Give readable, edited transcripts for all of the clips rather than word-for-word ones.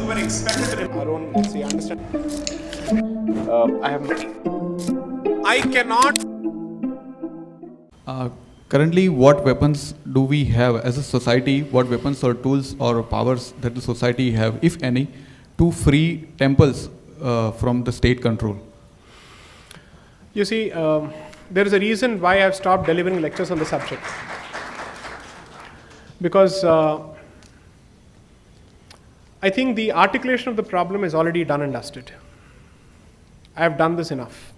were expected to our own, let's say, understand. I cannot. Currently, what weapons do we have as a society? What weapons or tools or powers that the society have, if any, to free temples from the state control? You see, there is a reason why I've stopped delivering lectures on the subject. Because I think the articulation of the problem is already done and dusted. I have done this enough.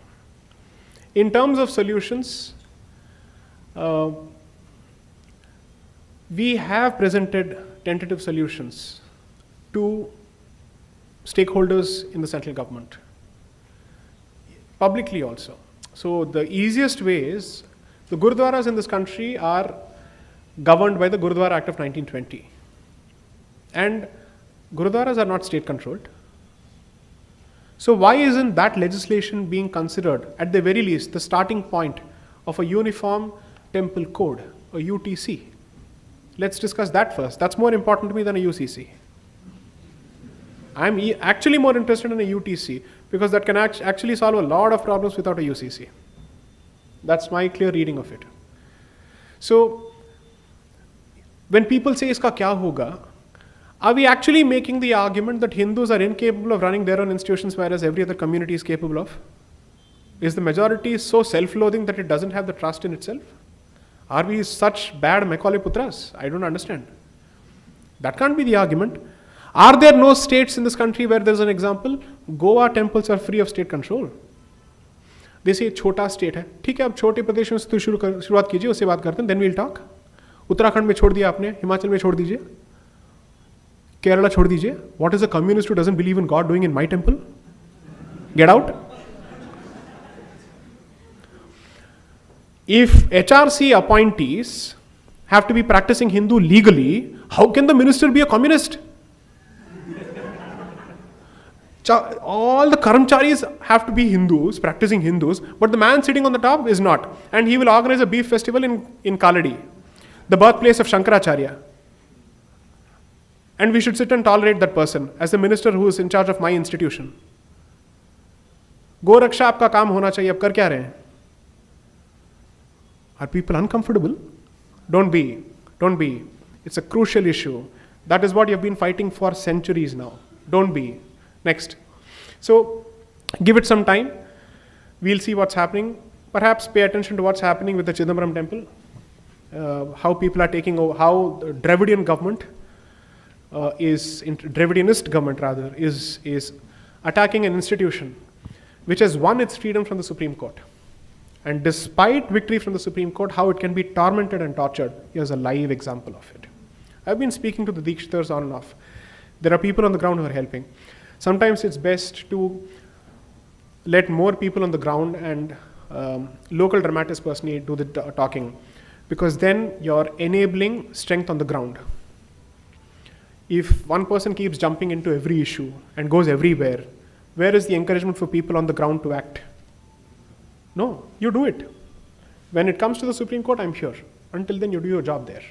In terms of solutions, we have presented tentative solutions to stakeholders in the central government, publicly also. So the easiest way is, the Gurudwaras in this country are governed by the Gurudwara Act of 1920. And Gurudwaras are not state controlled. So why isn't that legislation being considered, at the very least, the starting point of a uniform temple code, a UTC? Let's discuss that first. That's more important to me than a UCC. I'm actually more interested in a UTC because that can actually solve a lot of problems without a UCC. That's my clear reading of it. So, when people say, iska kya hoga, are we actually making the argument that Hindus are incapable of running their own institutions whereas every other community is capable of? Is the majority so self-loathing that it doesn't have the trust in itself? Are we such bad Macaulay Putras? I don't understand. That can't be the argument. Are there no states in this country where there's an example? Goa temples are free of state control. They say छोटा state है. ठीक है, अब छोटे प्रदेशों से तो शुरुआत कीजिए, उससे बात करते हैं. Then we'll talk. उत्तराखंड में छोड़ दिया आपने, हिमाचल में छोड़ दीजिए, केरला छोड़ दीजिए. What is a communist who doesn't believe in God doing in my temple? Get out. If HRC appointees have to be practicing Hindu legally, how can the minister be a communist? All the Karamcharis have to be Hindus, practicing Hindus, but the man sitting on the top is not. And he will organize a beef festival in Kaladi, the birthplace of Shankaracharya. And we should sit and tolerate that person as the minister who is in charge of my institution. Goraksha aapka kaam hona chahiye, ab kar kya rahe hain? Are people uncomfortable? Don't be. Don't be. It's a crucial issue. That is what you've been fighting for centuries now. Don't be. Next. So, give it some time. We'll see what's happening. Perhaps pay attention to what's happening with the Chidambaram temple. How people are taking over, how the Dravidian government Dravidianist government rather, is attacking an institution which has won its freedom from the Supreme Court. And despite victory from the Supreme Court, how it can be tormented and tortured. Here's a live example of it. I've been speaking to the Dikshitars on and off. There are people on the ground who are helping. Sometimes it's best to let more people on the ground and local dramatists personally do the talking, because then you're enabling strength on the ground. If one person keeps jumping into every issue and goes everywhere, where is the encouragement for people on the ground to act? No, you do it. When it comes to the Supreme Court, I'm here. Until then, you do your job there.